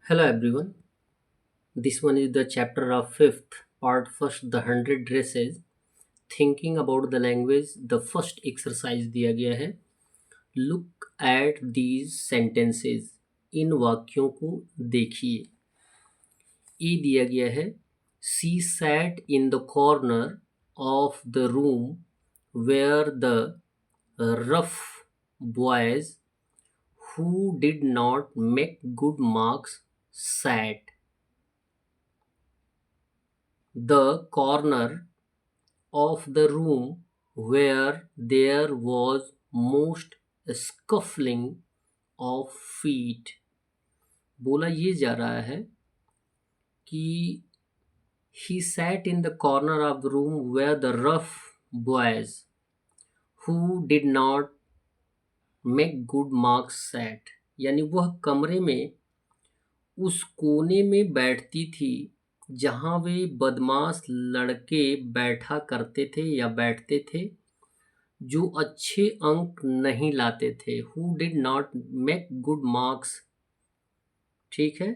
Hello everyone. This one is the chapter of fifth part first the 100 dresses. Thinking about the language. The first exercise दिया गया है. Look at these sentences. इन वाक्यों को देखिए. ये दिया गया है. She sat in the corner of the room where the rough boys who did not make good marks sat. The corner of the room where there was most scuffling of feet. बोला ये जा रहा है कि he sat in the corner of the room where the rough boys who did not make good marks sat. यानी वह कमरे में उस कोने में बैठती थी जहां वे बदमाश लड़के बैठा करते थे या बैठते थे जो अच्छे अंक नहीं लाते थे. Who did not make good marks. ठीक है.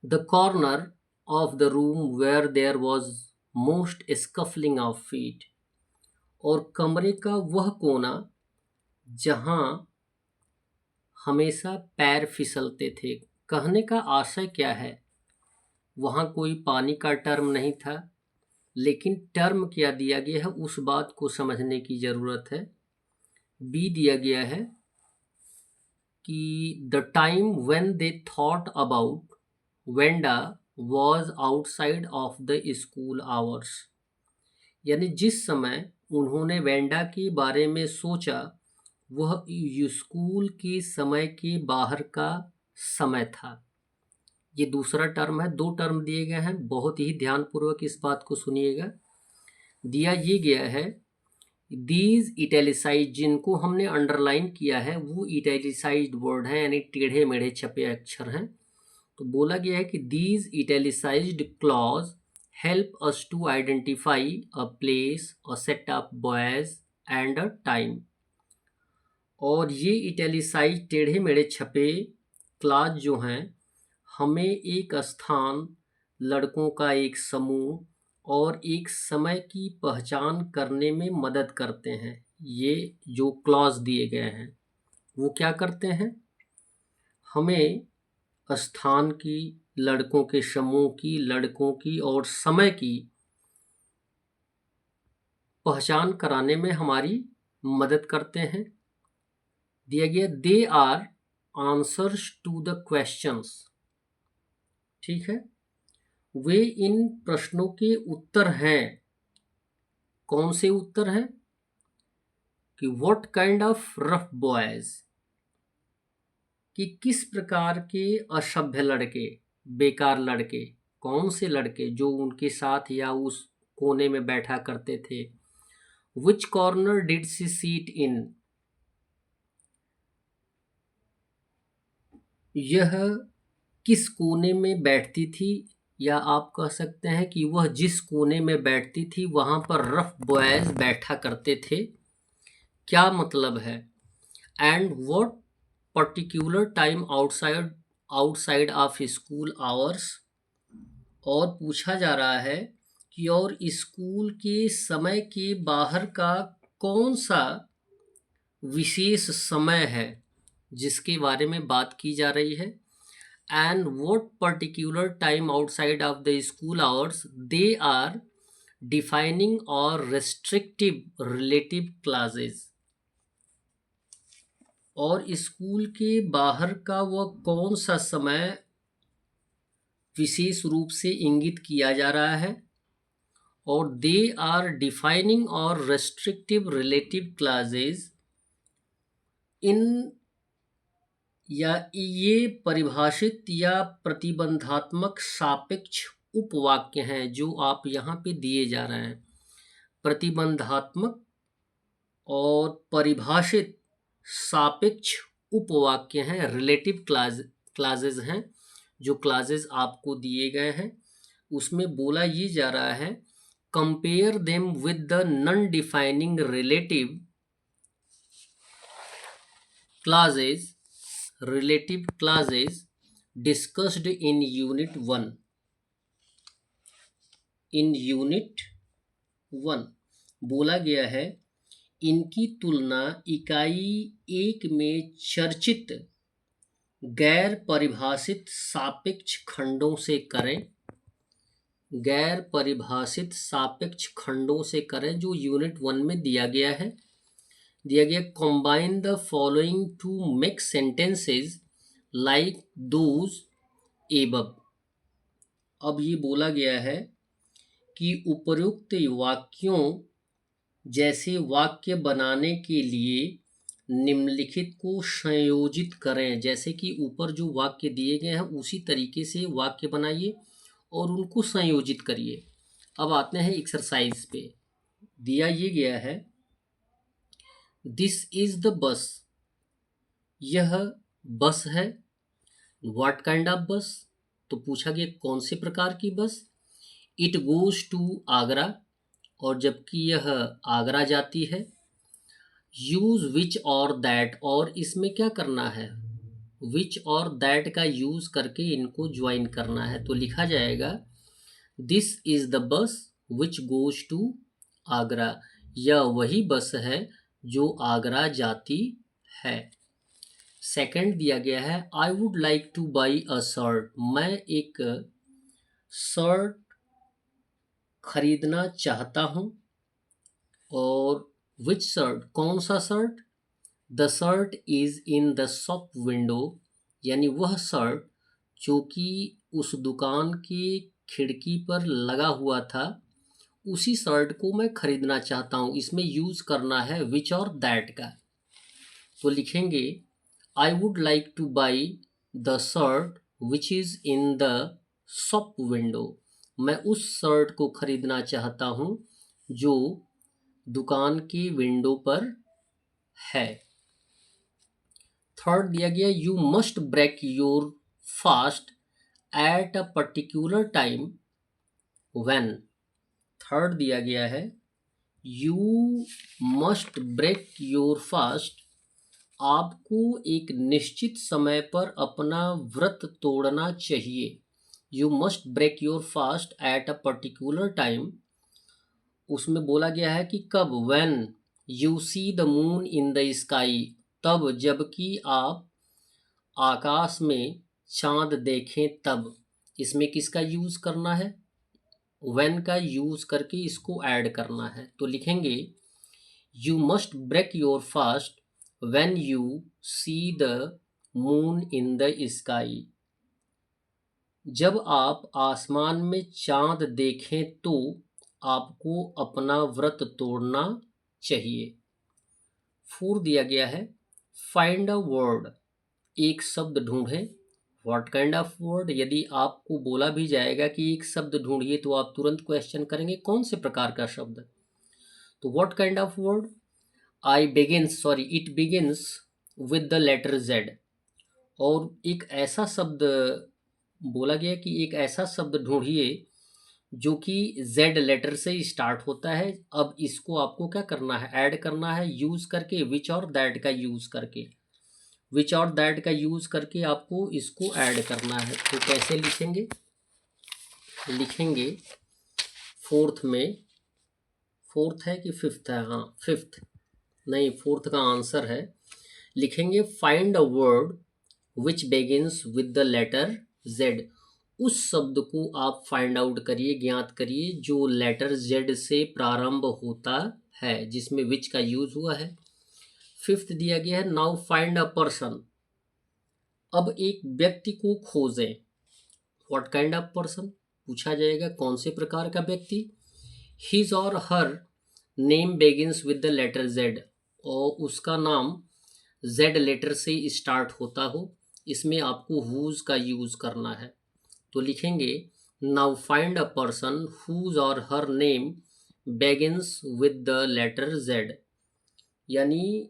The corner of the room where there was most scuffling of feet. और कमरे का वह कोना जहां हमेशा पैर फिसलते थे. कहने का आशय क्या है, वहां कोई पानी का टर्म नहीं था, लेकिन टर्म क्या दिया गया है उस बात को समझने की जरूरत है. बी दिया गया है कि the time when they thought about Wanda was outside of the school hours. यानी जिस समय उन्होंने वेंडा के बारे में सोचा वह स्कूल के समय के बाहर का समय था. ये दूसरा टर्म है. दो टर्म दिए गए हैं, बहुत ही ध्यानपूर्वक इस बात को सुनिएगा. दिया ये गया है दीज इटैलिसाइज, जिनको हमने अंडरलाइन किया है वो इटैलिसाइज्ड वर्ड है, यानी टेढ़े मेढ़े छपे अक्षर हैं. तो बोला गया है कि these italicised clause help us to identify a place, a set of boys and a time. और ये इटैलिसाइज टेढ़े मेढ़े छपे क्लॉज जो हैं हमें एक स्थान, लड़कों का एक समूह और एक समय की पहचान करने में मदद करते हैं. ये जो क्लॉज दिए गए हैं वो क्या करते हैं, हमें स्थान की, लड़कों के समूह की, लड़कों की और समय की पहचान कराने में हमारी मदद करते हैं. दिया गया they are answers to the questions. ठीक है. वे इन प्रश्नों के उत्तर हैं. कौन से उत्तर हैं कि what kind of rough boys, कि किस प्रकार के असभ्य लड़के, बेकार लड़के, कौन से लड़के जो उनके साथ या उस कोने में बैठा करते थे. विच कॉर्नर डिड सी सीट इन. यह किस कोने में बैठती थी, या आप कह सकते हैं कि वह जिस कोने में बैठती थी वहां पर रफ बॉयज बैठा करते थे. क्या मतलब है. And what particular time outside of school hours. और पूछा जा रहा है कि और स्कूल के समय के बाहर का कौन सा विशेष समय है जिसके बारे में बात की जा रही है. And what particular time outside of the school hours they are defining और रेस्ट्रिक्टिव रिलेटिव क्लासेस. और स्कूल के बाहर का वह कौन सा समय विशेष रूप से इंगित किया जा रहा है. और दे आर डिफाइनिंग और रेस्ट्रिक्टिव रिलेटिव क्लासेस. इन या ये परिभाषित या प्रतिबंधात्मक सापेक्ष उपवाक्य हैं जो आप यहाँ पे दिए जा रहे हैं. प्रतिबंधात्मक और परिभाषित सापेक्ष उपवाक्य हैं, रिलेटिव क्लासेस हैं. जो क्लासेस आपको दिए गए हैं उसमें बोला ये जा रहा है compare them with the non defining relative classes discussed in unit 1। In unit 1 बोला गया है, इनकी तुलना इकाई 1 में चर्चित गैर परिभाषित सापेक्ष खंडों से करें। गैर परिभाषित सापेक्ष खंडों से करें जो यूनिट 1 में दिया गया है। दिया गया, combine the following to make sentences like those above. अब ये बोला गया है कि उपर्युक्त वाक्यों जैसे वाक्य बनाने के लिए निम्नलिखित को संयोजित करें। जैसे कि ऊपर जो वाक्य दिए गए हैं उसी तरीके से वाक्य बनाइए और उनको संयोजित करिए। अब आते हैं एक्सरसाइज पे। दिया ये गया है, दिस इज द बस। यह बस है। व्हाट काइंड ऑफ बस, तो पूछा गया कौन से प्रकार की बस। इट गोज टू आगरा, और जबकि यह आगरा जाती है। यूज विच और दैट, और इसमें क्या करना है, विच और दैट का यूज करके इनको ज्वाइन करना है। तो लिखा जाएगा, this is the bus which goes to Agra. यह वही बस है जो आगरा जाती है। सेकंड दिया गया है, I would like two by a shirt. मैं एक शर्ट खरीदना चाहता हूँ। और विच शर्ट, कौन सा shirt. The shirt is in the shop window, यानी वह शर्ट जो कि उस दुकान की खिड़की पर लगा हुआ था, उसी शर्ट को मैं खरीदना चाहता हूँ। इसमें यूज करना है विच और दैट का। तो लिखेंगे, I would like two by the shirt which is in the shop window. मैं उस शर्ट को खरीदना चाहता हूँ जो दुकान की विंडो पर है। थर्ड दिया गया, you must break your fast at a particular time when. Third दिया गया है, you must break your fast. आपको एक निश्चित समय पर अपना व्रत तोड़ना चाहिए। You must break your fast at a particular time. उसमें बोला गया है कि कब, when you see the moon in the sky, तब जबकि आप आकाश में चांद देखें तब। इसमें किसका यूज करना है, व्हेन का यूज करके इसको ऐड करना है। तो लिखेंगे, you must break your fast when you see the moon in the sky. जब आप आसमान में चांद देखें तो आपको अपना व्रत तोड़ना चाहिए। 4 दिया गया है, फाइंड अ वर्ड। एक शब्द ढूंढें। व्हाट काइंड ऑफ वर्ड, यदि आपको बोला भी जाएगा कि एक शब्द ढूंढिए तो आप तुरंत क्वेश्चन करेंगे कौन से प्रकार का शब्द। तो what kind of word, it begins with the letter Z. और एक ऐसा शब्द बोला गया कि एक ऐसा शब्द ढूंढिए जो कि जेड लेटर से स्टार्ट होता है। अब इसको आपको क्या करना है, ऐड करना है यूज करके विच और दैट का यूज करके। विच और दैट का यूज करके आपको इसको ऐड करना है। तो कैसे लिखेंगे, लिखेंगे फोर्थ में, फोर्थ है कि फिफ्थ है, हाँ फिफ्थ नहीं, फोर्थ का आंसर है। लिखेंगे, find a word which begins with the letter Z. उस शब्द को आप फाइंड आउट करिए, ज्ञात करिए जो लेटर जेड से प्रारंभ होता है, जिसमें विच का यूज हुआ है। फिफ्थ दिया गया है, नाउ फाइंड अ पर्सन। अब एक व्यक्ति को खोजें। व्हाट काइंड ऑफ पर्सन, पूछा जाएगा कौन से प्रकार का व्यक्ति। हिज और her name begins with the letter Z, और उसका नाम जेड लेटर से स्टार्ट होता हो। इसमें आपको हुज का यूज करना है। तो लिखेंगे, now find a person whose और her name begins with the letter Z. यानी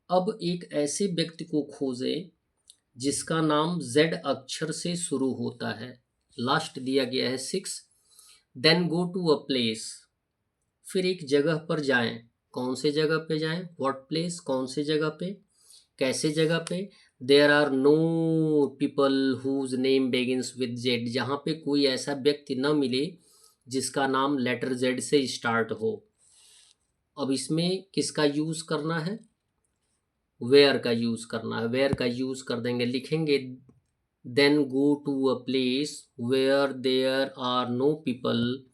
अब एक ऐसे व्यक्ति को खोजें जिसका नाम जेड अक्षर से शुरू होता है। लास्ट दिया गया है 6, then go to a place. फिर एक जगह पर जाएं। कौन से जगह पे जाएं, व्हाट प्लेस, कौन से जगह पे, कैसे जगह पे। There are no people whose name begins with Z, जहाँ पे कोई ऐसा व्यक्ति न मिले जिसका नाम लेटर जेड से स्टार्ट हो। अब इसमें किसका यूज करना है? वेयर का यूज करना है। वेयर का यूज कर देंगे, लिखेंगे then go to a place where there are no people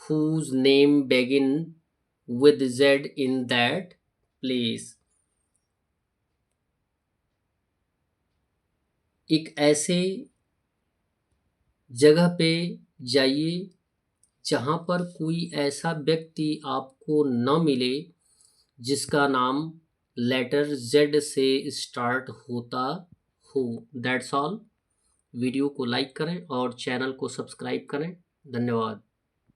whose name begin with Z in that place। एक ऐसे जगह पे जाइए जहाँ पर कोई ऐसा व्यक्ति आपको न मिले जिसका नाम लेटर Z से स्टार्ट होता हो। That's all. वीडियो को लाइक करें और चैनल को सब्सक्राइब करें। धन्यवाद।